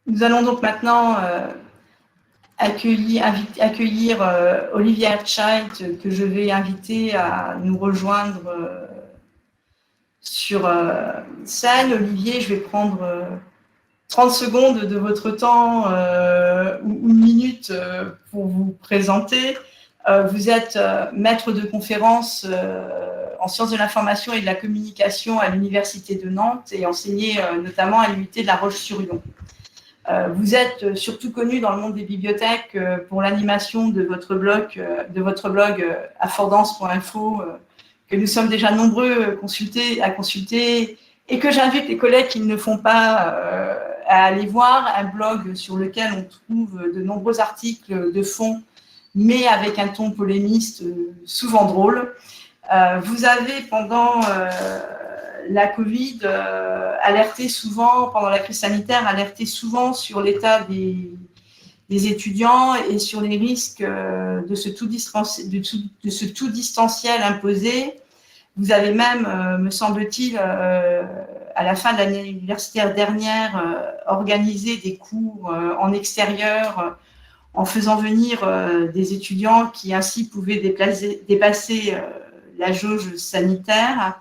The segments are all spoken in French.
Nous allons donc maintenant accueillir Olivier Hertzscheit, que je vais inviter à nous rejoindre sur scène. Olivier, je vais prendre 30 secondes de votre temps ou une minute pour vous présenter. Vous êtes maître de conférence en sciences de l'information et de la communication à l'Université de Nantes et enseignez notamment à l'UIT de La Roche-sur-Yon. Vous êtes surtout connu dans le monde des bibliothèques pour l'animation de votre blog affordance.info que nous sommes déjà nombreux à consulter et que j'invite les collègues qui ne le font pas à aller voir, un blog sur lequel on trouve de nombreux articles de fond, mais avec un ton polémiste, souvent drôle. Vous avez, pendant la Covid, alerté souvent, pendant la crise sanitaire, alerté souvent sur l'état des étudiants et sur les risques de ce tout distanciel imposé. Vous avez même, me semble-t-il, à la fin de l'année universitaire dernière, organisé des cours en extérieur en faisant venir des étudiants qui ainsi pouvaient dépasser la jauge sanitaire.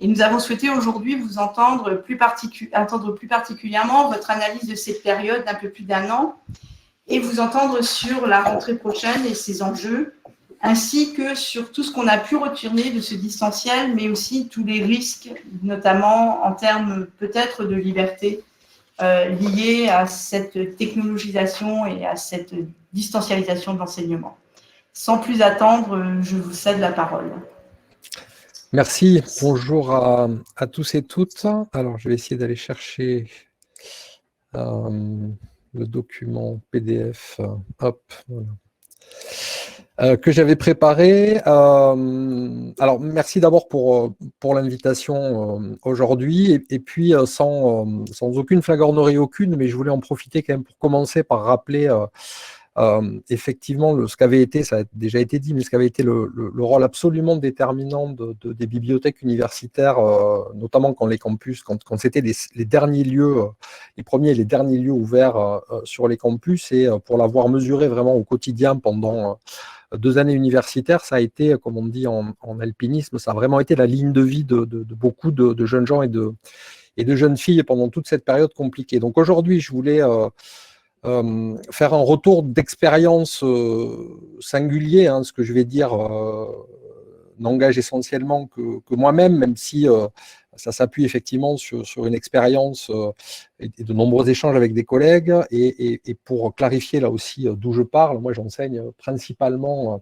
Et nous avons souhaité aujourd'hui vous entendre plus particulièrement votre analyse de cette période d'un peu plus d'1 an et vous entendre sur la rentrée prochaine et ses enjeux, ainsi que sur tout ce qu'on a pu retirer de ce distanciel, mais aussi tous les risques, notamment en termes peut-être de liberté, liés à cette technologisation et à cette distancialisation de l'enseignement. Sans plus attendre, je vous cède la parole. Merci, bonjour à tous et toutes. Alors, je vais essayer d'aller chercher le document PDF, voilà, que j'avais préparé. Alors, merci d'abord pour l'invitation aujourd'hui, et puis sans aucune flagornerie aucune, mais je voulais en profiter quand même pour commencer par rappeler effectivement ce qu'avait été, ça a déjà été dit, mais ce qu'avait été le rôle absolument déterminant des bibliothèques universitaires, notamment quand les campus, quand c'était les derniers lieux, les premiers et les derniers lieux ouverts sur les campus, et pour l'avoir mesuré vraiment au quotidien pendant 2 années universitaires, ça a été, comme on dit en alpinisme, ça a vraiment été la ligne de vie de beaucoup de jeunes gens et de jeunes filles pendant toute cette période compliquée. Donc aujourd'hui, je voulais faire un retour d'expérience singulier, hein, ce que je vais dire n'engage essentiellement que moi-même, même si ça s'appuie effectivement sur une expérience et de nombreux échanges avec des collègues. Et pour clarifier là aussi d'où je parle, moi j'enseigne principalement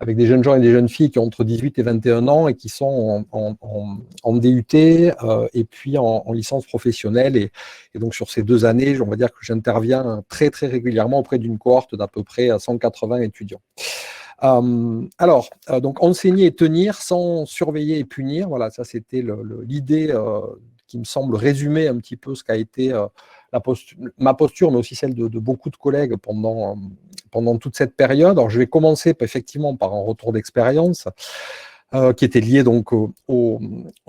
avec des jeunes gens et des jeunes filles qui ont entre 18 et 21 ans et qui sont en DUT et puis en licence professionnelle. Et donc, sur ces 2 années, on va dire que j'interviens très, très régulièrement auprès d'une cohorte d'à peu près 180 étudiants. Donc, enseigner et tenir sans surveiller et punir, voilà, ça c'était l'idée qui me semble résumer un petit peu ce qu'a été ma posture, mais aussi celle de beaucoup de collègues pendant toute cette période. Alors, je vais commencer effectivement par un retour d'expérience qui était lié donc aux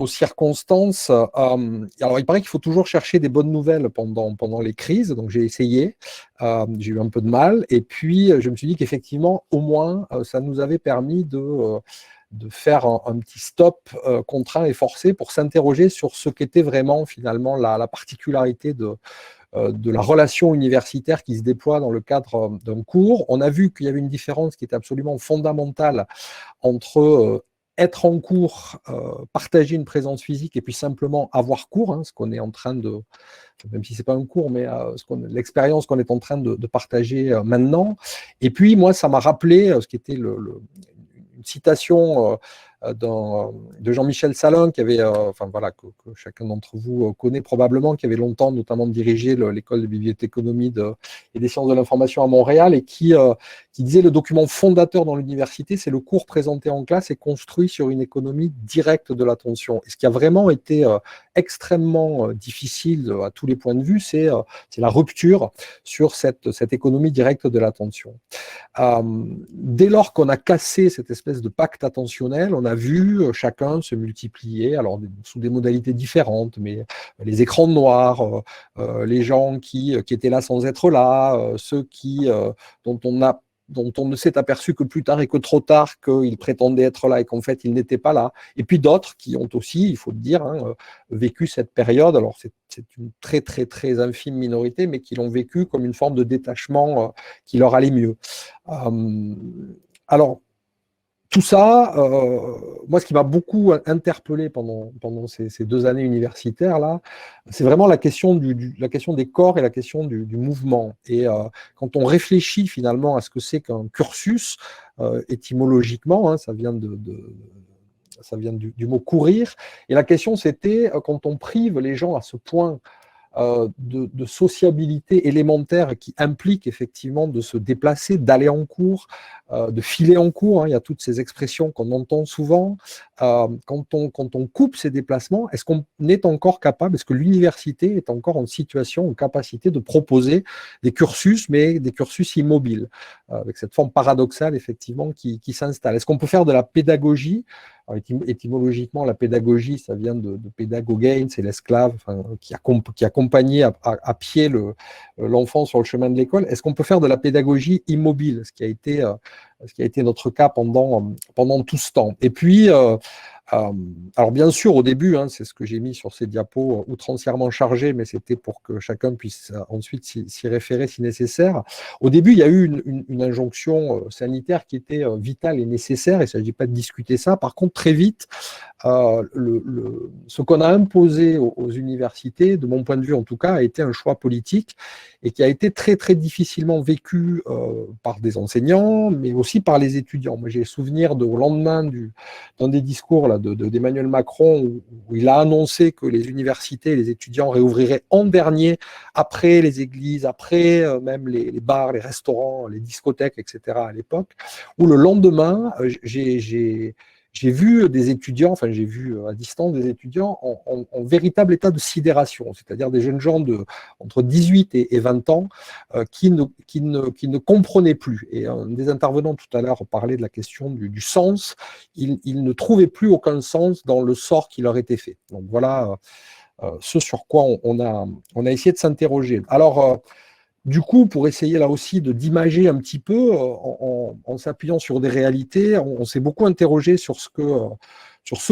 circonstances. Alors, il paraît qu'il faut toujours chercher des bonnes nouvelles pendant les crises, donc j'ai essayé, j'ai eu un peu de mal, et puis je me suis dit qu'effectivement, au moins, ça nous avait permis de faire un petit stop contraint et forcé pour s'interroger sur ce qu'était vraiment finalement la particularité de la relation universitaire qui se déploie dans le cadre d'un cours. On a vu qu'il y avait une différence qui était absolument fondamentale entre être en cours, partager une présence physique et puis simplement avoir cours, hein, ce qu'on est en train de, même si ce n'est pas un cours, mais l'expérience qu'on est en train de partager maintenant. Et puis, moi, ça m'a rappelé ce qui était une citation de Jean-Michel Salin, qui avait, que chacun d'entre vous connaît probablement, qui avait longtemps notamment dirigé l'école de bibliothéconomie et des sciences de l'information à Montréal, et qui disait le document fondateur dans l'université, c'est le cours présenté en classe et construit sur une économie directe de l'attention. Et ce qui a vraiment été extrêmement difficile à tous les points de vue, c'est la rupture sur cette économie directe de l'attention. Dès lors qu'on a cassé cette espèce de pacte attentionnel, on a a vu chacun se multiplier, alors sous des modalités différentes, mais les écrans noirs, les gens qui étaient là sans être là, ceux dont on ne s'est aperçu que plus tard et que trop tard qu'ils prétendaient être là et qu'en fait ils n'étaient pas là. Et puis d'autres qui ont aussi, il faut le dire, vécu cette période. Alors c'est une très très très infime minorité, mais qui l'ont vécu comme une forme de détachement qui leur allait mieux. Alors tout ça, moi, ce qui m'a beaucoup interpellé pendant ces 2 années universitaires-là, c'est vraiment la question des corps et la question du mouvement. Et quand on réfléchit finalement à ce que c'est qu'un cursus, étymologiquement, hein, ça vient du mot courir, et la question c'était, quand on prive les gens à ce point de sociabilité élémentaire qui implique effectivement de se déplacer, d'aller en cours, de filer en cours, hein, il y a toutes ces expressions qu'on entend souvent. Quand on coupe ces déplacements, est-ce qu'on est encore capable, est-ce que l'université est encore en situation, en capacité de proposer des cursus, mais des cursus immobiles, avec cette forme paradoxale effectivement qui s'installe? Est-ce qu'on peut faire de la pédagogie? Alors, étymologiquement, la pédagogie, ça vient de pédagogein, c'est l'esclave, enfin, qui accompagnait à pied l'enfant sur le chemin de l'école. Est-ce qu'on peut faire de la pédagogie immobile, ce qui a été notre cas pendant tout ce temps? Et puis, alors bien sûr, au début, hein, c'est ce que j'ai mis sur ces diapos outrancièrement chargés, mais c'était pour que chacun puisse ensuite s'y référer si nécessaire. Au début, il y a eu une injonction sanitaire qui était vitale et nécessaire, et il ne s'agit pas de discuter ça. Par contre, très vite, ce qu'on a imposé aux universités, de mon point de vue en tout cas, a été un choix politique et qui a été très très difficilement vécu par des enseignants, mais aussi par les étudiants. Moi, j'ai souvenir au lendemain d'un des discours là, d'Emmanuel Macron où il a annoncé que les universités et les étudiants réouvriraient en dernier, après les églises, après même les bars, les restaurants, les discothèques, etc. à l'époque, où le lendemain, j'ai vu des étudiants, enfin j'ai vu à distance des étudiants en véritable état de sidération, c'est-à-dire des jeunes gens entre 18 et 20 ans qui ne comprenaient plus. Et un des intervenants tout à l'heure parlait de la question du sens. Ils ne trouvaient plus aucun sens dans le sort qui leur était fait. Donc voilà ce sur quoi on a essayé de s'interroger. Alors, du coup, pour essayer là aussi d'imager un petit peu, en s'appuyant sur des réalités, on s'est beaucoup interrogé sur ce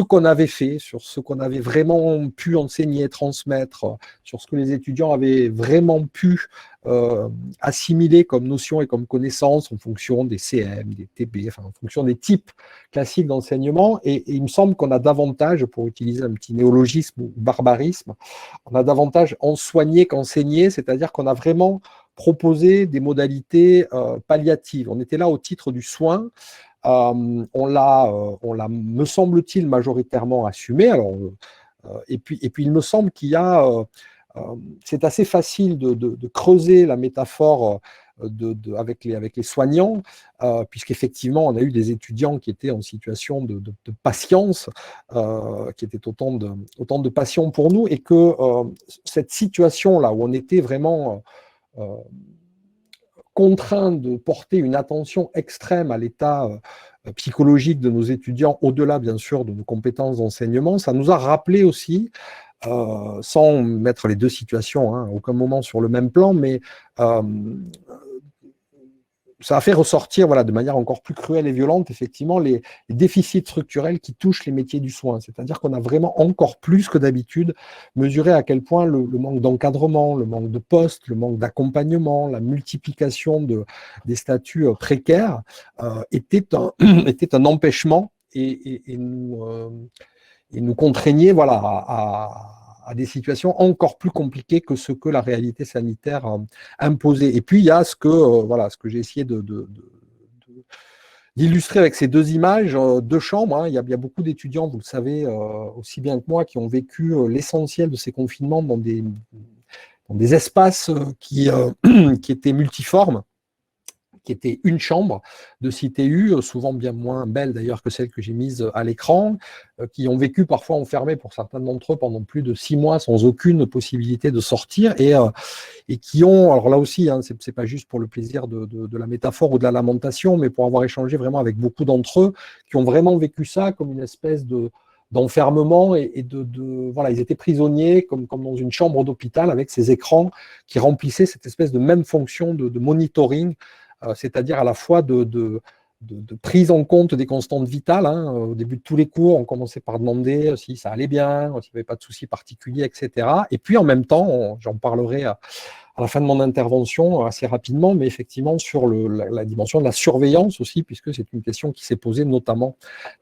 qu'on avait fait, sur ce qu'on avait vraiment pu enseigner, transmettre, sur ce que les étudiants avaient vraiment pu assimiler comme notion et comme connaissance en fonction des CM, des TB, enfin, en fonction des types classiques d'enseignement. Et il me semble qu'on a davantage, pour utiliser un petit néologisme ou barbarisme, on a davantage ensoigné qu'enseigné, c'est-à-dire qu'on a vraiment proposer des modalités palliatives. On était là au titre du soin. On l'a, me semble-t-il, majoritairement assumé. Alors, et puis, il me semble qu'il y a, c'est assez facile de creuser la métaphore avec les soignants, puisqu'effectivement, on a eu des étudiants qui étaient en situation de patience, qui étaient autant de passion pour nous, et que cette situation-là, où on était vraiment contraint de porter une attention extrême à l'état psychologique de nos étudiants, au-delà bien sûr de nos compétences d'enseignement, ça nous a rappelé aussi, sans mettre les deux situations à aucun moment sur le même plan, mais ça a fait ressortir de manière encore plus cruelle et violente, effectivement, les déficits structurels qui touchent les métiers du soin. C'est-à-dire qu'on a vraiment encore plus que d'habitude mesuré à quel point le manque d'encadrement, le manque de postes, le manque d'accompagnement, la multiplication des statuts précaires était un empêchement et nous contraignait à des situations encore plus compliquées que ce que la réalité sanitaire imposait. Et puis, il y a ce que j'ai essayé d'illustrer avec ces deux images, deux chambres. Hein. Il y a beaucoup d'étudiants, vous le savez aussi bien que moi, qui ont vécu l'essentiel de ces confinements dans des espaces qui étaient multiformes, qui était une chambre de CTU, souvent bien moins belle d'ailleurs que celle que j'ai mise à l'écran, qui ont vécu parfois enfermés pour certains d'entre eux pendant plus de 6 mois sans aucune possibilité de sortir et qui ont, alors là aussi, hein, c'est pas juste pour le plaisir de la métaphore ou de la lamentation, mais pour avoir échangé vraiment avec beaucoup d'entre eux, qui ont vraiment vécu ça comme une espèce d'enfermement et voilà, ils étaient prisonniers comme dans une chambre d'hôpital avec ces écrans qui remplissaient cette espèce de même fonction de monitoring, c'est-à-dire à la fois de prise en compte des constantes vitales. Hein. Au début de tous les cours, on commençait par demander si ça allait bien, s'il n'y avait pas de soucis particuliers, etc. Et puis en même temps, j'en parlerai à la fin de mon intervention assez rapidement, mais effectivement sur la dimension de la surveillance aussi, puisque c'est une question qui s'est posée notamment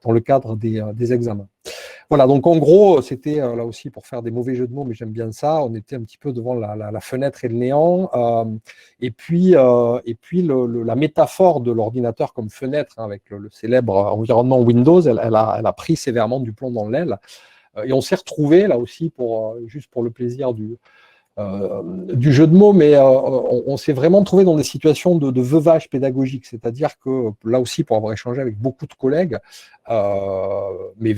dans le cadre des examens. Voilà, donc en gros, c'était là aussi pour faire des mauvais jeux de mots, mais j'aime bien ça, on était un petit peu devant la fenêtre et le néant, et puis la métaphore de l'ordinateur comme fenêtre, hein, avec le célèbre environnement Windows, elle a pris sévèrement du plomb dans l'aile, et on s'est retrouvé là aussi, juste pour le plaisir du jeu de mots, mais on s'est vraiment trouvé dans des situations de veuvage pédagogique, c'est-à-dire que là aussi, pour avoir échangé avec beaucoup de collègues, mais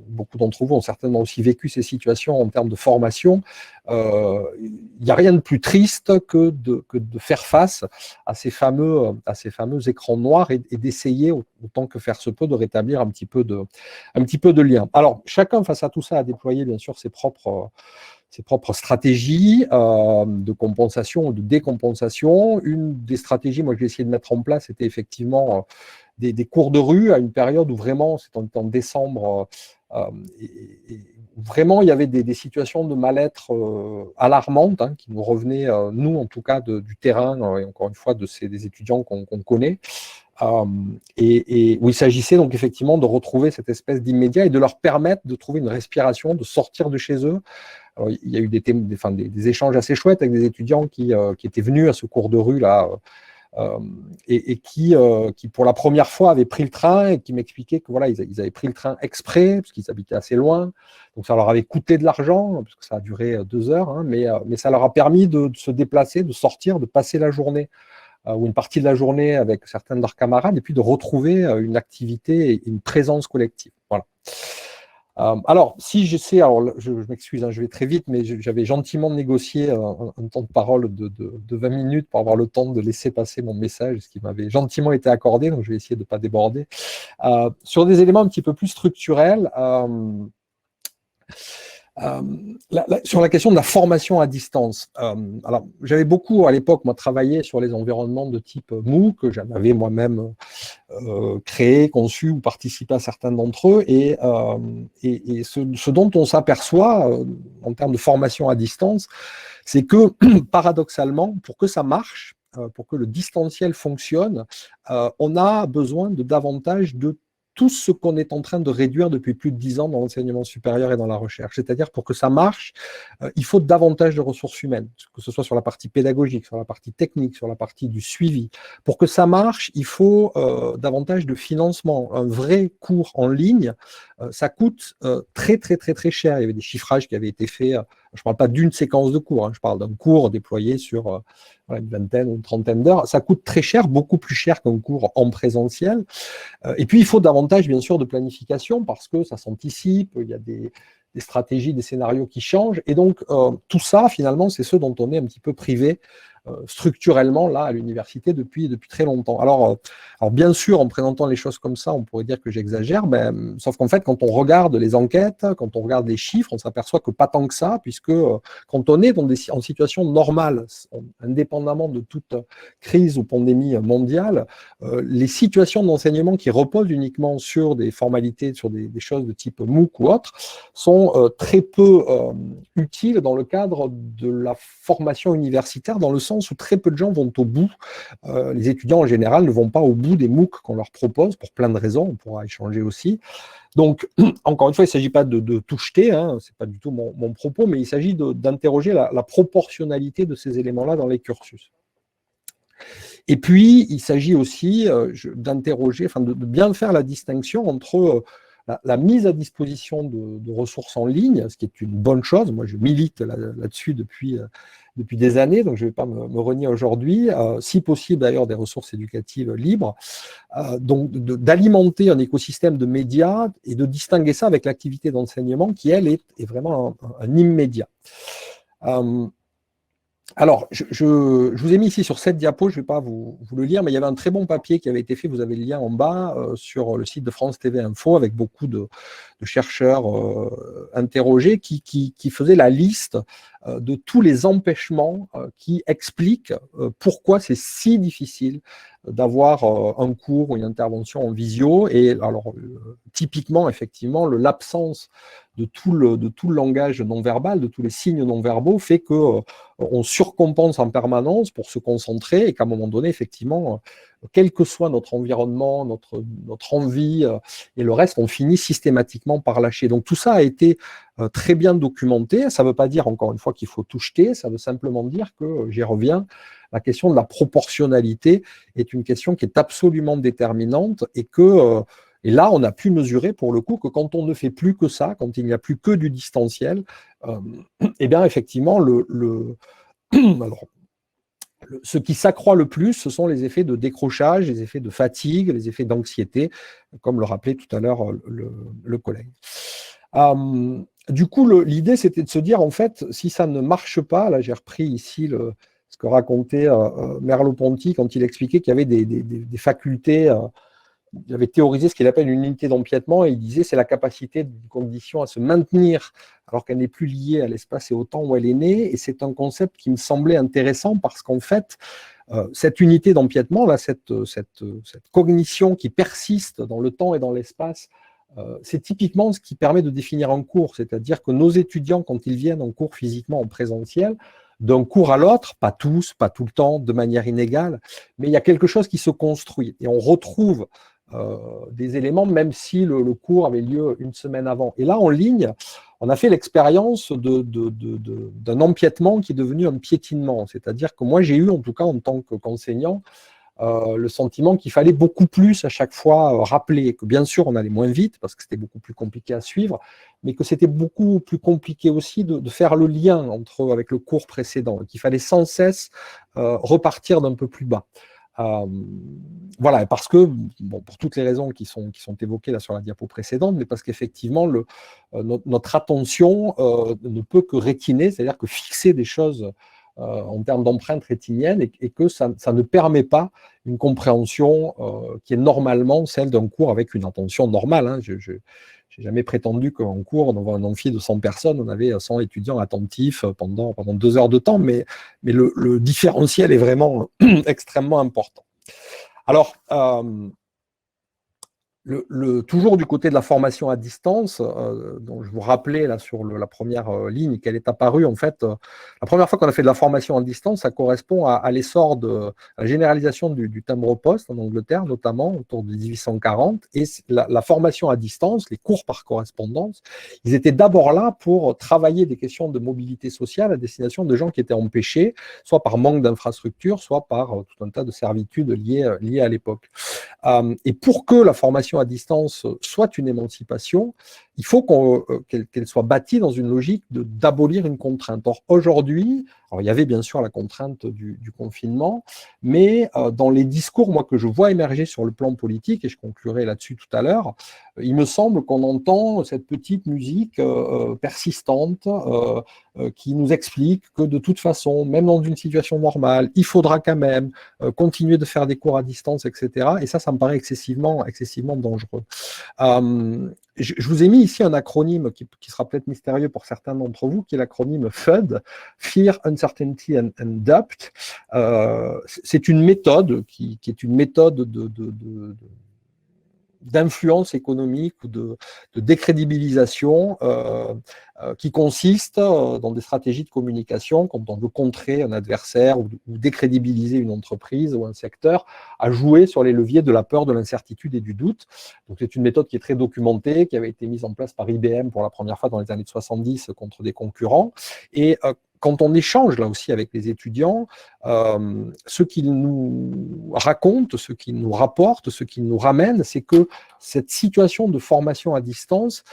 beaucoup d'entre vous ont certainement aussi vécu ces situations en termes de formation, il n'y a rien de plus triste que de faire face à ces fameux écrans noirs et d'essayer, autant que faire se peut, de rétablir un petit peu de lien. Alors, chacun face à tout ça a déployé bien sûr ses propres stratégies de compensation ou de décompensation. Une des stratégies, moi, que j'ai essayé de mettre en place, c'était effectivement des cours de rue à une période où vraiment, c'était en décembre, et vraiment, il y avait des situations de mal-être alarmantes, hein, qui nous revenaient, nous, en tout cas, du terrain, et encore une fois, des étudiants qu'on connaît. Et où il s'agissait donc effectivement de retrouver cette espèce d'immédiat et de leur permettre de trouver une respiration, de sortir de chez eux. Alors, il y a eu des échanges assez chouettes avec des étudiants qui étaient venus à ce cours de rue là, et qui pour la première fois avaient pris le train et qui m'expliquaient que voilà, ils avaient pris le train exprès parce qu'ils habitaient assez loin, donc ça leur avait coûté de l'argent parce que ça a duré 2 heures, hein, mais ça leur a permis de se déplacer, de sortir, de passer la journée ou une partie de la journée avec certains de leurs camarades, et puis de retrouver une activité et une présence collective. Voilà. Alors, si j'essaie, alors je m'excuse, hein, je vais très vite, mais j'avais gentiment négocié un temps de parole de 20 minutes pour avoir le temps de laisser passer mon message, ce qui m'avait gentiment été accordé, donc je vais essayer de ne pas déborder. Sur des éléments un petit peu plus structurels, sur la question de la formation à distance, alors j'avais beaucoup à l'époque moi travaillé sur les environnements de type MOOC, que j'en avais moi-même créé, conçu ou participé à certains d'entre eux, et ce dont on s'aperçoit en termes de formation à distance, c'est que paradoxalement, pour que ça marche, pour que le distanciel fonctionne, on a besoin de davantage de tout ce qu'on est en train de réduire depuis plus de 10 ans dans l'enseignement supérieur et dans la recherche. C'est-à-dire, pour que ça marche, il faut davantage de ressources humaines, que ce soit sur la partie pédagogique, sur la partie technique, sur la partie du suivi. Pour que ça marche, il faut davantage de financement. Un vrai cours en ligne, ça coûte très, très, très, très cher. Il y avait des chiffrages qui avaient été faits. Je ne parle pas d'une séquence de cours, hein, je parle d'un cours déployé sur une vingtaine ou une trentaine d'heures. Ça coûte très cher, beaucoup plus cher qu'un cours en présentiel. Et puis, il faut davantage, bien sûr, de planification parce que ça s'anticipe, il y a des stratégies, des scénarios qui changent. Et donc, tout ça, finalement, c'est ce dont on est un petit peu privé structurellement là à l'université depuis très longtemps. Alors bien sûr, en présentant les choses comme ça, on pourrait dire que j'exagère, sauf qu'en fait, quand on regarde les enquêtes, quand on regarde les chiffres, on s'aperçoit que pas tant que ça, puisque quand on est en situation normale, indépendamment de toute crise ou pandémie mondiale, les situations d'enseignement qui reposent uniquement sur des formalités, sur des choses de type MOOC ou autre, sont très peu utiles dans le cadre de la formation universitaire, dans le sens où très peu de gens vont au bout. Les étudiants en général ne vont pas au bout des MOOC qu'on leur propose pour plein de raisons, on pourra échanger aussi. Donc, encore une fois, il ne s'agit pas de tout jeter, hein, ce n'est pas du tout mon propos, mais il s'agit d'interroger la proportionnalité de ces éléments-là dans les cursus. Et puis, il s'agit aussi d'interroger, de bien faire la distinction entre la mise à disposition de ressources en ligne, ce qui est une bonne chose. Moi, je milite là-dessus depuis des années, donc je ne vais pas me renier aujourd'hui. Si possible, d'ailleurs, des ressources éducatives libres. Donc, d'alimenter un écosystème de médias et de distinguer ça avec l'activité d'enseignement qui, elle, est vraiment un immédiat. Alors, je vous ai mis ici sur cette diapo, je ne vais pas vous le lire, mais il y avait un très bon papier qui avait été fait, vous avez le lien en bas, sur le site de France TV Info, avec beaucoup de chercheurs interrogés qui faisaient la liste de tous les empêchements qui expliquent pourquoi c'est si difficile d'avoir un cours ou une intervention en visio. Et alors, typiquement, effectivement, l'absence de tout le langage non-verbal, de tous les signes non-verbaux, fait que on surcompense en permanence pour se concentrer et qu'à un moment donné, effectivement, quel que soit notre environnement, notre envie et le reste, on finit systématiquement par lâcher. Donc tout ça a été très bien documenté. Ça ne veut pas dire, encore une fois, qu'il faut tout jeter, ça veut simplement dire que, j'y reviens, la question de la proportionnalité est une question qui est absolument déterminante et que... Et là, on a pu mesurer pour le coup que quand on ne fait plus que ça, quand il n'y a plus que du distanciel, eh bien effectivement, ce qui s'accroît le plus, ce sont les effets de décrochage, les effets de fatigue, les effets d'anxiété, comme le rappelait tout à l'heure le collègue. Du coup, l'idée, c'était de se dire, en fait, si ça ne marche pas, là j'ai repris ici ce que racontait Merleau-Ponty quand il expliquait qu'il y avait des facultés... il avait théorisé ce qu'il appelle une unité d'empiètement et il disait c'est la capacité d'une condition à se maintenir alors qu'elle n'est plus liée à l'espace et au temps où elle est née. Et c'est un concept qui me semblait intéressant parce qu'en fait, cette unité d'empiètement, là, cette cognition qui persiste dans le temps et dans l'espace, c'est typiquement ce qui permet de définir un cours. C'est-à-dire que nos étudiants, quand ils viennent en cours physiquement en présentiel, d'un cours à l'autre, pas tous, pas tout le temps, de manière inégale, mais il y a quelque chose qui se construit. Et on retrouve des éléments, même si le cours avait lieu une semaine avant. Et là, en ligne, on a fait l'expérience d'un empiètement qui est devenu un piétinement. C'est-à-dire que moi, j'ai eu, en tout cas en tant qu'enseignant, le sentiment qu'il fallait beaucoup plus à chaque fois rappeler, que bien sûr on allait moins vite parce que c'était beaucoup plus compliqué à suivre, mais que c'était beaucoup plus compliqué aussi de faire le lien avec le cours précédent, qu'il fallait sans cesse repartir d'un peu plus bas. Voilà, parce que, bon, pour toutes les raisons qui sont évoquées là sur la diapo précédente, mais parce qu'effectivement, notre attention ne peut que rétiner, c'est-à-dire que fixer des choses en termes d'empreinte rétinienne et que ça ne permet pas une compréhension qui est normalement celle d'un cours avec une attention normale. Hein. Je n'ai jamais prétendu qu'en cours, dans un amphi de 100 personnes, on avait 100 étudiants attentifs pendant 2 heures de temps, mais le différentiel est vraiment extrêmement important. Alors, toujours du côté de la formation à distance, dont je vous rappelais là sur la première ligne qu'elle est apparue, en fait, la première fois qu'on a fait de la formation à distance, ça correspond à l'essor de la généralisation du timbre-poste en Angleterre, notamment autour de 1840, et la formation à distance, les cours par correspondance, ils étaient d'abord là pour travailler des questions de mobilité sociale à destination de gens qui étaient empêchés, soit par manque d'infrastructures, soit par tout un tas de servitudes liées à l'époque. Et pour que la formation à distance soit une émancipation, il faut qu'elle soit bâtie dans une logique d'abolir une contrainte. Or, aujourd'hui, il y avait bien sûr la contrainte du confinement, mais dans les discours moi, que je vois émerger sur le plan politique, et je conclurai là-dessus tout à l'heure, il me semble qu'on entend cette petite musique persistante qui nous explique que de toute façon, même dans une situation normale, il faudra quand même continuer de faire des cours à distance, etc. Et ça me paraît excessivement dangereux. Je vous ai mis ici un acronyme qui sera peut-être mystérieux pour certains d'entre vous, qui est l'acronyme FUD, Fear, Uncertainty and Doubt. C'est une méthode qui est une méthode d'influence économique ou de décrédibilisation qui consiste dans des stratégies de communication, quand on veut contrer un adversaire ou décrédibiliser une entreprise ou un secteur, à jouer sur les leviers de la peur, de l'incertitude et du doute. Donc c'est une méthode qui est très documentée, qui avait été mise en place par IBM pour la première fois dans les années 70 contre des concurrents. Et quand on échange là aussi avec les étudiants, ce qu'ils nous racontent, ce qu'ils nous rapportent, ce qu'ils nous ramènent, c'est que cette situation de formation à distance,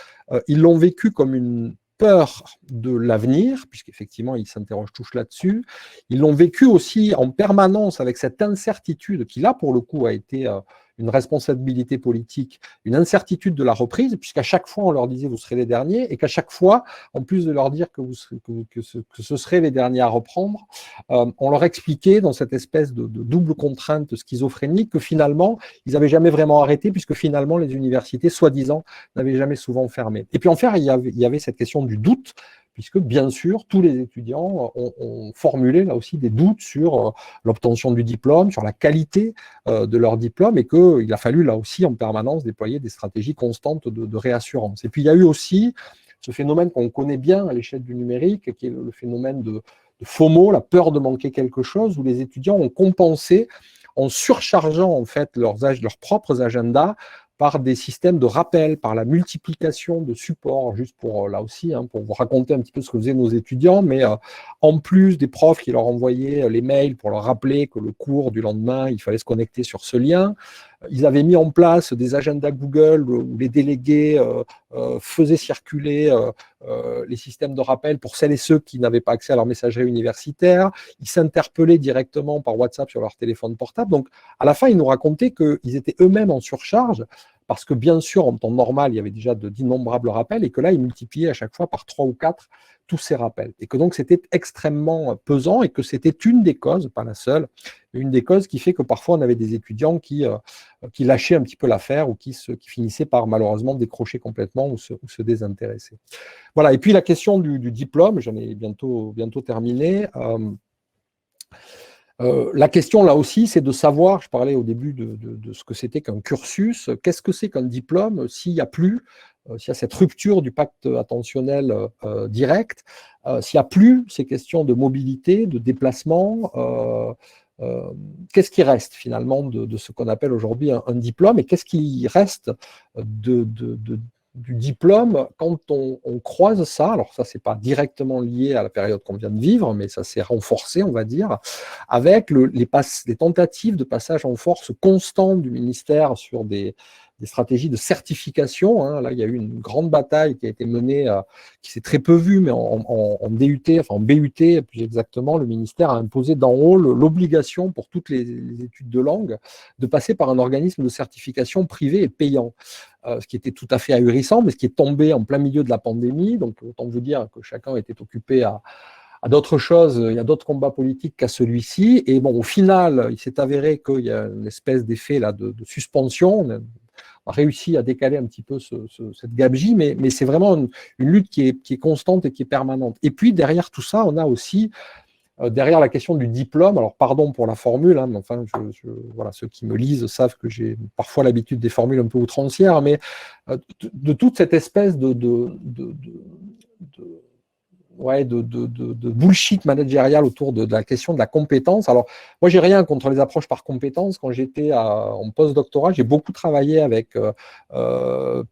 ils l'ont vécu comme une peur de l'avenir, puisqu'effectivement, ils s'interrogent tous là-dessus. Ils l'ont vécu aussi en permanence avec cette incertitude qui, là, pour le coup, a été une responsabilité politique, une incertitude de la reprise, puisqu'à chaque fois, on leur disait « vous serez les derniers », et qu'à chaque fois, en plus de leur dire que ce seraient les derniers à reprendre, on leur expliquait dans cette espèce de double contrainte schizophrénique que finalement, ils n'avaient jamais vraiment arrêté, puisque finalement, les universités, soi-disant, n'avaient jamais souvent fermé. Et puis en fait, il y avait cette question du doute, puisque bien sûr, tous les étudiants ont formulé là aussi des doutes sur l'obtention du diplôme, sur la qualité de leur diplôme, et qu'il a fallu là aussi en permanence déployer des stratégies constantes de réassurance. Et puis il y a eu aussi ce phénomène qu'on connaît bien à l'échelle du numérique, qui est le phénomène de FOMO, la peur de manquer quelque chose, où les étudiants ont compensé en surchargeant en fait leurs propres agendas par des systèmes de rappel, par la multiplication de supports, juste pour là aussi, pour vous raconter un petit peu ce que faisaient nos étudiants, mais en plus des profs qui leur envoyaient les mails pour leur rappeler que le cours du lendemain, il fallait se connecter sur ce lien. Ils avaient mis en place des agendas Google où les délégués faisaient circuler les systèmes de rappel pour celles et ceux qui n'avaient pas accès à leur messagerie universitaire. Ils s'interpellaient directement par WhatsApp sur leur téléphone portable. Donc, à la fin, ils nous racontaient qu'ils étaient eux-mêmes en surcharge parce que, bien sûr, en temps normal, il y avait déjà d'innombrables rappels et que là, ils multipliaient à chaque fois par 3 ou 4 tous ces rappels. Et que donc, c'était extrêmement pesant et que c'était une des causes, pas la seule, une des causes qui fait que parfois, on avait des étudiants qui lâchaient un petit peu l'affaire ou qui finissaient par malheureusement décrocher complètement ou se désintéresser. Voilà, et puis la question du diplôme, j'en ai bientôt terminé. La question là aussi, c'est de savoir, je parlais au début de ce que c'était qu'un cursus, qu'est-ce que c'est qu'un diplôme s'il n'y a plus, s'il y a cette rupture du pacte attentionnel direct, s'il n'y a plus ces questions de mobilité, de déplacement, qu'est-ce qui reste finalement de ce qu'on appelle aujourd'hui un diplôme et qu'est-ce qui reste du diplôme quand on croise ça, alors ça c'est pas directement lié à la période qu'on vient de vivre, mais ça s'est renforcé on va dire, avec les tentatives de passage en force constante du ministère sur des stratégies de certification. Là, il y a eu une grande bataille qui a été menée, qui s'est très peu vue, mais en DUT, enfin en BUT plus exactement, le ministère a imposé d'en haut l'obligation pour toutes les études de langue de passer par un organisme de certification privé et payant. Ce qui était tout à fait ahurissant, mais ce qui est tombé en plein milieu de la pandémie. Donc, autant vous dire que chacun était occupé à d'autres choses, il y a d'autres combats politiques qu'à celui-ci. Et bon, au final, il s'est avéré qu'il y a une espèce d'effet là de suspension. On a réussi à décaler un petit peu cette gabegie, mais c'est vraiment une lutte qui est constante et qui est permanente. Et puis, derrière tout ça, on a aussi derrière la question du diplôme, alors pardon pour la formule, mais enfin, voilà, ceux qui me lisent savent que j'ai parfois l'habitude des formules un peu outrancières, mais de toute cette espèce de bullshit managérial autour de la question de la compétence. Alors, moi, j'ai rien contre les approches par compétence. Quand j'étais en post-doctorat, j'ai beaucoup travaillé avec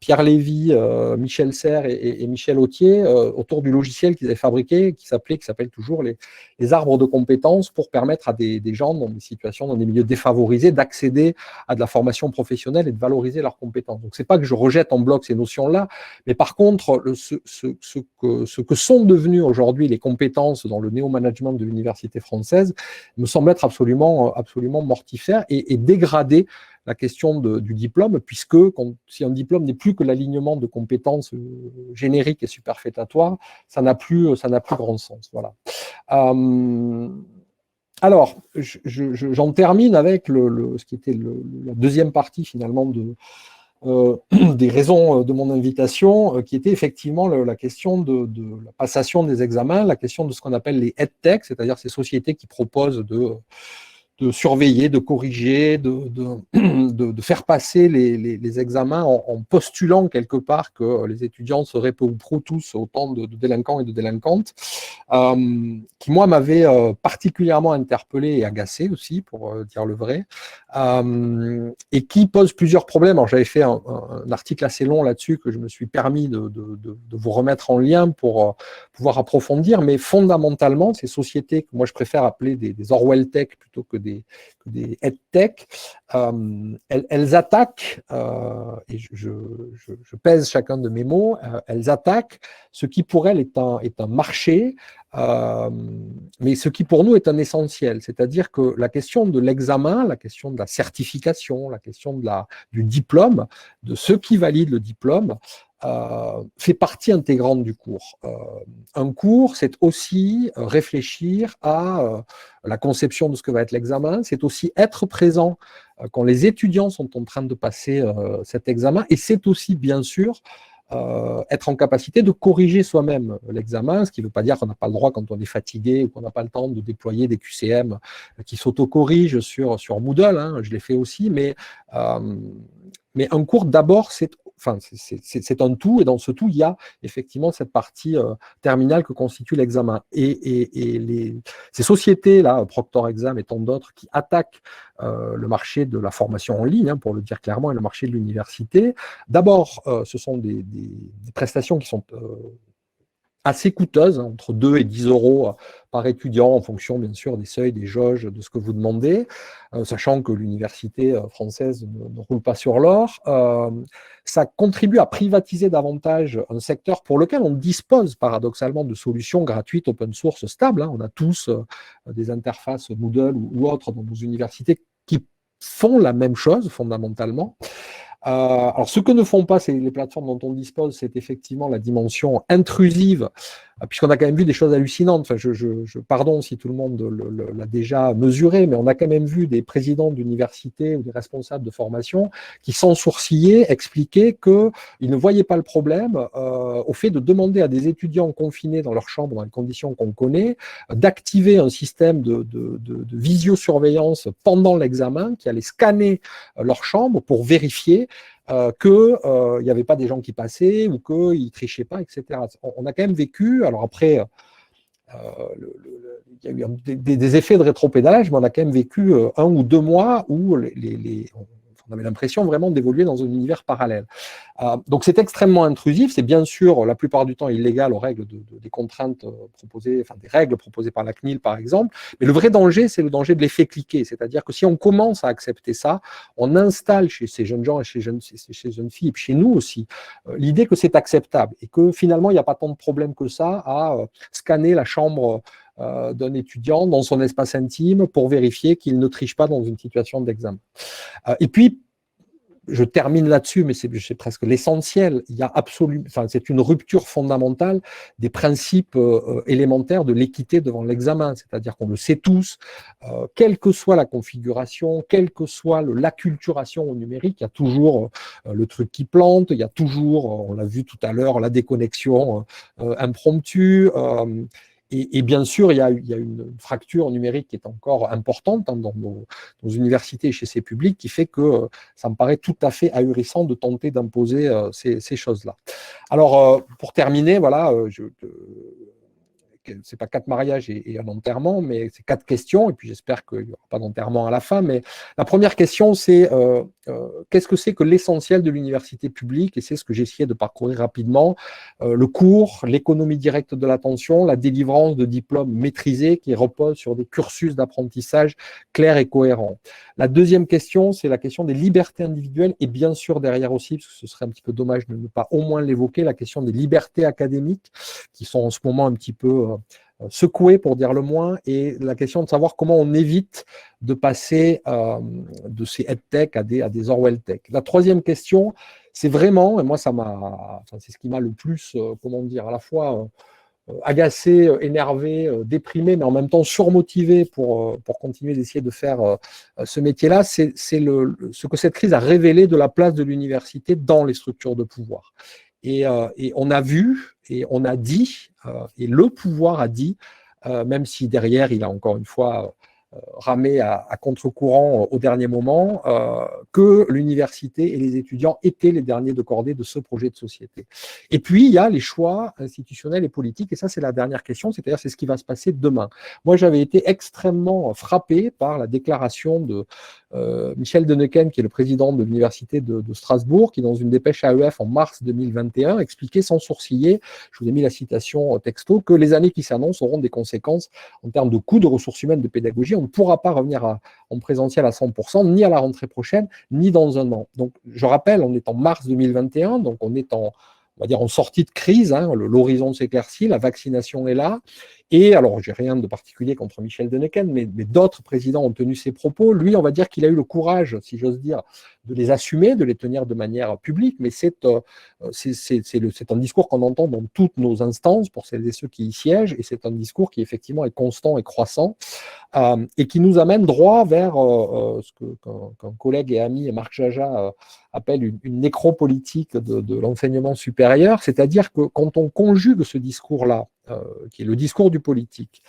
Pierre Lévy, Michel Serres et Michel Autier autour du logiciel qu'ils avaient fabriqué, qui s'appelle toujours les arbres de compétences pour permettre à des gens dans des situations, dans des milieux défavorisés, d'accéder à de la formation professionnelle et de valoriser leurs compétences. Donc, c'est pas que je rejette en bloc ces notions-là, mais par contre, ce que sont devenus aujourd'hui les compétences dans le néo-management de l'université française me semble être absolument mortifère et dégrader la question du diplôme, puisque si un diplôme n'est plus que l'alignement de compétences génériques et superfétatoires, ça n'a plus grand sens. Voilà. Alors, j'en termine avec ce qui était la deuxième partie finalement des raisons de mon invitation, qui était effectivement la question de la passation des examens, la question de ce qu'on appelle les EdTech, c'est-à-dire ces sociétés qui proposent de surveiller, de corriger, de faire passer les examens en postulant quelque part que les étudiants seraient peu ou prou tous autant de délinquants et de délinquantes, qui moi m'avait particulièrement interpellé et agacé aussi, pour dire le vrai, et qui pose plusieurs problèmes. Alors j'avais fait un article assez long là-dessus que je me suis permis de vous remettre en lien pour pouvoir approfondir, mais fondamentalement, ces sociétés que moi je préfère appeler des Orwell Tech plutôt que des EdTech, elles attaquent, et je pèse chacun de mes mots, elles attaquent ce qui pour elles est un marché, mais ce qui pour nous est un essentiel, c'est-à-dire que la question de l'examen, la question de la certification, la question du diplôme, de ceux qui valident le diplôme, fait partie intégrante du cours. Un cours, c'est aussi réfléchir à la conception de ce que va être l'examen, c'est aussi être présent quand les étudiants sont en train de passer cet examen, et c'est aussi bien sûr être en capacité de corriger soi-même l'examen, ce qui ne veut pas dire qu'on n'a pas le droit, quand on est fatigué ou qu'on n'a pas le temps, de déployer des QCM qui s'auto-corrigent sur Moodle, hein, je l'ai fait aussi, mais un cours, d'abord, c'est un tout, et dans ce tout, il y a effectivement cette partie terminale que constitue l'examen. Et ces sociétés-là, Proctor Exam et tant d'autres, qui attaquent le marché de la formation en ligne, hein, pour le dire clairement, et le marché de l'université, d'abord, ce sont des prestations qui sont assez coûteuses, hein, entre 2 et 10 euros par étudiant, en fonction bien sûr des seuils, des jauges, de ce que vous demandez, sachant que l'université française ne roule pas sur l'or. Ça contribue à privatiser davantage un secteur pour lequel on dispose paradoxalement de solutions gratuites, open source, stables, hein. On a tous des interfaces Moodle ou autres dans nos universités qui font la même chose fondamentalement. Alors, ce que ne font pas les plateformes dont on dispose, c'est effectivement la dimension intrusive, puisqu'on a quand même vu des choses hallucinantes. Enfin, pardon si tout le monde l'a déjà mesuré, mais on a quand même vu des présidents d'université ou des responsables de formation qui, sans sourciller, expliquaient qu'ils ne voyaient pas le problème au fait de demander à des étudiants confinés dans leur chambre, dans les conditions qu'on connaît, d'activer un système de visiosurveillance pendant l'examen qui allait scanner leur chambre pour vérifier qu'il n'y avait pas des gens qui passaient ou qu'ils ne trichaient pas, etc. On a quand même vécu, alors après, il y a eu des effets de rétropédalage, mais on a quand même vécu 1 ou 2 mois où on avait l'impression vraiment d'évoluer dans un univers parallèle. Donc c'est extrêmement intrusif, c'est bien sûr la plupart du temps illégal aux règles des contraintes proposées, enfin des règles proposées par la CNIL par exemple, mais le vrai danger, c'est le danger de l'effet cliqué, c'est-à-dire que si on commence à accepter ça, on installe chez ces jeunes gens et chez ces jeunes filles, et puis chez nous aussi, l'idée que c'est acceptable, et que finalement il n'y a pas tant de problème que ça à scanner la chambre d'un étudiant dans son espace intime pour vérifier qu'il ne triche pas dans une situation d'examen. Et puis, je termine là-dessus, mais c'est presque l'essentiel. C'est une rupture fondamentale des principes élémentaires de l'équité devant l'examen. C'est-à-dire qu'on le sait tous, quelle que soit la configuration, quelle que soit l'acculturation au numérique, il y a toujours le truc qui plante, il y a toujours, on l'a vu tout à l'heure, la déconnexion impromptue. Et bien sûr, il y a une fracture numérique qui est encore importante, hein, dans nos universités et chez ces publics, qui fait que ça me paraît tout à fait ahurissant de tenter d'imposer ces choses-là. Alors, pour terminer, voilà, c'est pas 4 mariages et un enterrement, mais c'est 4 questions, et puis j'espère qu'il n'y aura pas d'enterrement à la fin. Mais la première question, c'est qu'est-ce que c'est que l'essentiel de l'université publique? Et c'est ce que j'ai essayé de parcourir rapidement. Le cours, l'économie directe de l'attention, la délivrance de diplômes maîtrisés qui reposent sur des cursus d'apprentissage clairs et cohérents. La deuxième question, c'est la question des libertés individuelles, et bien sûr derrière aussi, parce que ce serait un petit peu dommage de ne pas au moins l'évoquer, la question des libertés académiques, qui sont en ce moment un petit peu secouées, pour dire le moins, et la question de savoir comment on évite de passer de ces EdTech à des Orwell Tech. La troisième question, c'est vraiment, et moi c'est ce qui m'a le plus, à la fois agacé, énervé, déprimé, mais en même temps surmotivé pour continuer d'essayer de faire ce métier-là, c'est ce que cette crise a révélé de la place de l'université dans les structures de pouvoir. Et on a vu, et on a dit, et le pouvoir a dit, même si derrière il a encore une fois ramé à contre-courant au dernier moment, que l'université et les étudiants étaient les derniers de cordée de ce projet de société. Et puis, il y a les choix institutionnels et politiques, et ça, c'est la dernière question, c'est-à-dire c'est ce qui va se passer demain. Moi, j'avais été extrêmement frappé par la déclaration de Michel Denneken, qui est le président de l'université de Strasbourg, qui, dans une dépêche AEF en mars 2021, expliquait sans sourciller, je vous ai mis la citation texto, que les années qui s'annoncent auront des conséquences en termes de coûts de ressources humaines de pédagogie. On ne pourra pas revenir en présentiel à 100%, ni à la rentrée prochaine, ni dans un an. Donc, je rappelle, on est en mars 2021, donc on est on va dire en sortie de crise, hein, l'horizon s'éclaircit, la vaccination est là. Et alors, j'ai rien de particulier contre Michel Denneken, mais d'autres présidents ont tenu ces propos. Lui, on va dire qu'il a eu le courage, si j'ose dire, de les assumer, de les tenir de manière publique, mais c'est un discours qu'on entend dans toutes nos instances, pour celles et ceux qui y siègent, et c'est un discours qui effectivement est constant et croissant, et qui nous amène droit vers ce qu'un collègue et ami, Marc Jaja, appelle une nécropolitique de l'enseignement supérieur, c'est-à-dire que quand on conjugue ce discours-là, qui est le discours du politique,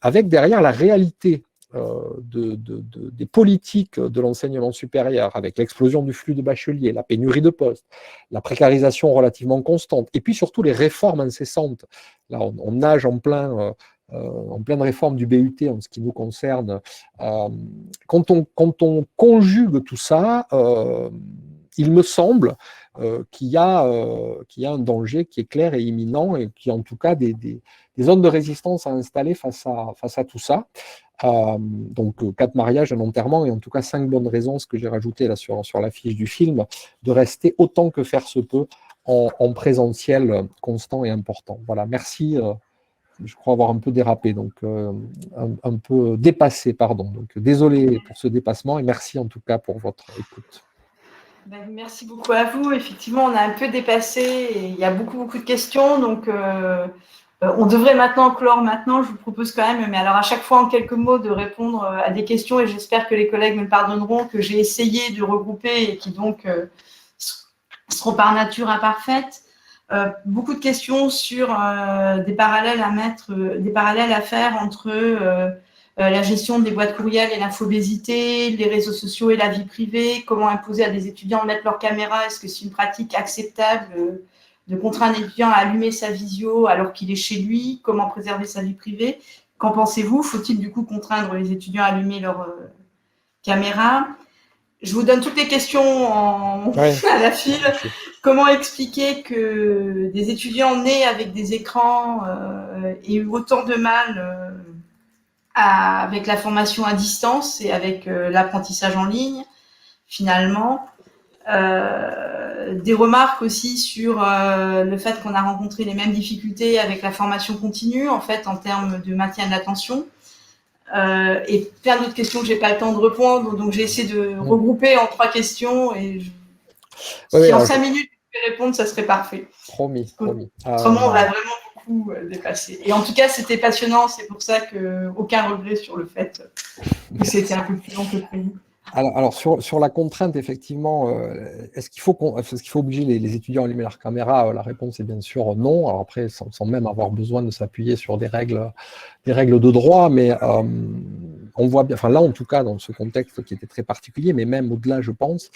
avec derrière la réalité des politiques de l'enseignement supérieur, avec l'explosion du flux de bacheliers, la pénurie de postes, la précarisation relativement constante, et puis surtout les réformes incessantes. Là, on nage en pleine réforme du BUT en ce qui nous concerne. Quand on conjugue tout ça, il me semble qu'il y a un danger qui est clair et imminent, et qui en tout cas des zones de résistance à installer face à tout ça. Donc 4 mariages, un enterrement, et en tout cas 5 bonnes raisons, ce que j'ai rajouté là sur la fiche du film, de rester autant que faire se peut en présentiel constant et important. Voilà, merci. Je crois avoir un peu dérapé, donc un peu dépassé, pardon. Donc désolé pour ce dépassement, et merci en tout cas pour votre écoute. Merci beaucoup à vous. Effectivement, on a un peu dépassé et il y a beaucoup de questions. Donc, on devrait clore maintenant. Je vous propose quand même, mais alors à chaque fois en quelques mots, de répondre à des questions, et j'espère que les collègues me pardonneront, que j'ai essayé de regrouper et qui donc seront par nature imparfaites. Beaucoup de questions sur des parallèles à faire entre la gestion des boîtes courriels et l'infobésité, les réseaux sociaux et la vie privée, comment imposer à des étudiants de mettre leur caméra, est-ce que c'est une pratique acceptable de contraindre un étudiant à allumer sa visio alors qu'il est chez lui, comment préserver sa vie privée? Qu'en pensez-vous? Faut-il du coup contraindre les étudiants à allumer leur caméra? Je vous donne toutes les questions à la file. Comment expliquer que des étudiants nés avec des écrans aient eu autant de mal avec la formation à distance et avec l'apprentissage en ligne, finalement. Des remarques aussi sur le fait qu'on a rencontré les mêmes difficultés avec la formation continue, en fait, en termes de maintien de l'attention. Et plein d'autres questions que j'ai pas le temps de répondre, donc j'ai essayé de regrouper en 3 questions, et si en 5 minutes je pouvais répondre, ça serait parfait. Promis. Autrement, on va vraiment beaucoup dépasser. Et en tout cas, c'était passionnant, c'est pour ça qu'aucun regret sur le fait que c'était un peu plus long que prévu. Alors sur la contrainte, effectivement, est-ce qu'il faut obliger les étudiants à allumer leur caméra? La réponse est bien sûr non. Alors après, sans même avoir besoin de s'appuyer sur des règles de droit, mais on voit bien, enfin là en tout cas dans ce contexte qui était très particulier, mais même au-delà, je pense,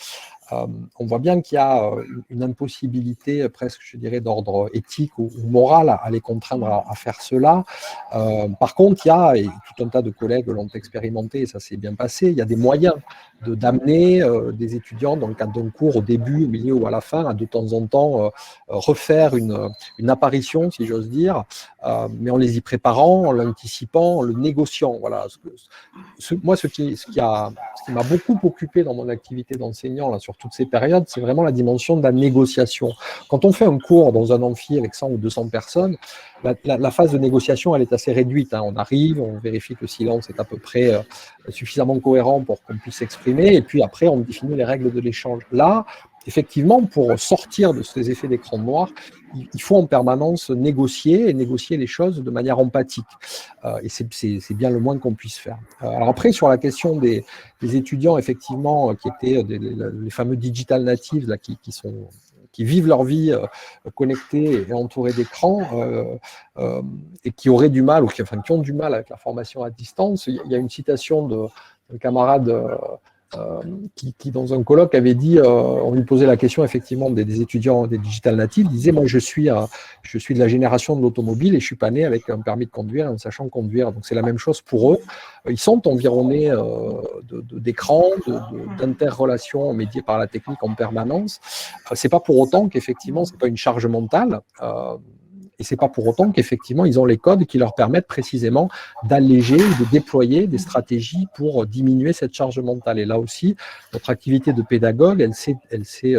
on voit bien qu'il y a une impossibilité presque, je dirais, d'ordre éthique ou moral à les contraindre à faire cela. Par contre, il y a, et tout un tas de collègues l'ont expérimenté, et ça s'est bien passé, il y a des moyens d'amener des étudiants dans le cadre d'un cours au début, au milieu ou à la fin, à de temps en temps refaire une apparition, si j'ose dire, mais en les y préparant, en l'anticipant, en le négociant. Voilà. Moi, ce qui m'a beaucoup occupé dans mon activité d'enseignant là, sur toutes ces périodes, c'est vraiment la dimension de la négociation. Quand on fait un cours dans un amphi avec 100 ou 200 personnes, la phase de négociation, elle est assez réduite. Hein. On arrive, on vérifie que le silence est à peu près suffisamment cohérent pour qu'on puisse s'exprimer, et puis après, on définit les règles de l'échange. Là, effectivement, pour sortir de ces effets d'écran noir, il faut en permanence négocier les choses de manière empathique. Et c'est bien le moins qu'on puisse faire. Alors après, sur la question des étudiants, effectivement, qui étaient les fameux digital natives là, qui vivent leur vie connectées et entourées d'écrans et qui auraient du mal, ou qui ont du mal avec la formation à distance. Il y a une citation d'un camarade qui, dans un colloque, avait dit, on lui posait la question effectivement des étudiants des digital natives, disait, moi je suis de la génération de l'automobile et je suis pas né avec un permis de conduire et en sachant conduire. Donc c'est la même chose pour eux. Ils sont environnés d'écrans, d'interrelations médiées par la technique en permanence. C'est pas pour autant qu'effectivement c'est pas une charge mentale. Et ce n'est pas pour autant qu'effectivement, ils ont les codes qui leur permettent précisément d'alléger ou de déployer des stratégies pour diminuer cette charge mentale. Et là aussi, notre activité de pédagogue, elle s'est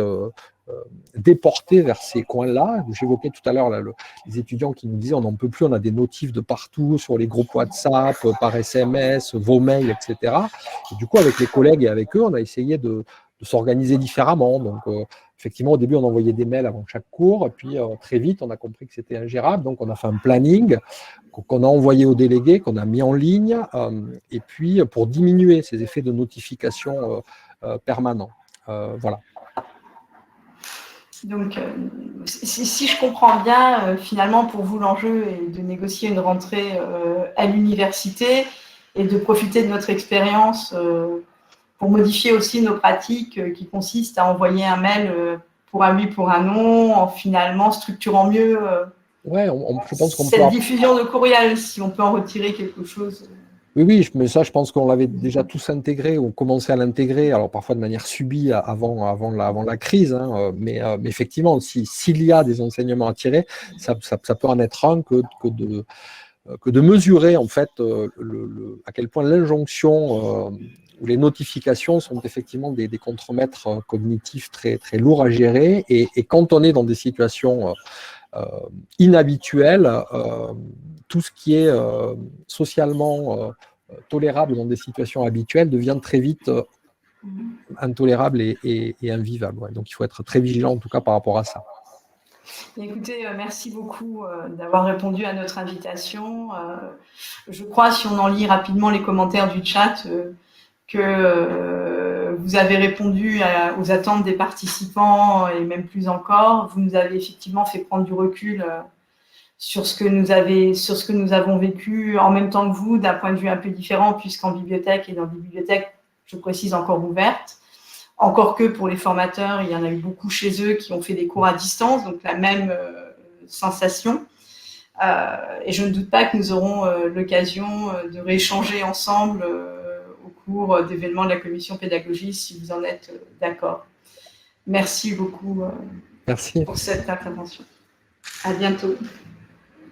déportée vers ces coins-là. J'évoquais tout à l'heure les étudiants qui nous disaient on n'en peut plus, on a des notifs de partout, sur les groupes WhatsApp, par SMS, vos mails, etc. Et du coup, avec les collègues et avec eux, on a essayé de s'organiser différemment. Donc, effectivement, au début, on envoyait des mails avant chaque cours, et puis très vite, on a compris que c'était ingérable. Donc, on a fait un planning qu'on a envoyé aux délégués, qu'on a mis en ligne, et puis pour diminuer ces effets de notification permanents. Voilà. Donc, si je comprends bien, finalement, pour vous, l'enjeu est de négocier une rentrée à l'université et de profiter de notre expérience pour modifier aussi nos pratiques qui consistent à envoyer un mail pour un oui, pour un non, en finalement structurant mieux je pense qu'on cette diffusion de courriel, si on peut en retirer quelque chose. Oui, mais ça, je pense qu'on l'avait déjà tous intégré, ou commencé à l'intégrer, alors parfois de manière subie avant la crise, hein, mais effectivement, s'il y a des enseignements à tirer, ça peut en être un que de mesurer en fait à quel point l'injonction ou les notifications sont effectivement des contremaîtres cognitifs très, très lourds à gérer, et quand on est dans des situations inhabituelles, tout ce qui est socialement tolérable dans des situations habituelles devient très vite intolérable et invivable. Ouais. Donc il faut être très vigilant en tout cas par rapport à ça. Écoutez, merci beaucoup d'avoir répondu à notre invitation. Je crois, si on en lit rapidement les commentaires du chat, que vous avez répondu aux attentes des participants et même plus encore. Vous nous avez effectivement fait prendre du recul sur ce que nous avons vécu en même temps que vous, d'un point de vue un peu différent, puisqu'en bibliothèque et dans des bibliothèques, je précise, encore ouvertes. Encore que pour les formateurs, il y en a eu beaucoup chez eux qui ont fait des cours à distance, donc la même sensation. Et je ne doute pas que nous aurons l'occasion de rééchanger ensemble au cours d'événements de la commission pédagogie, si vous en êtes d'accord. Merci beaucoup Merci pour cette intervention. À bientôt.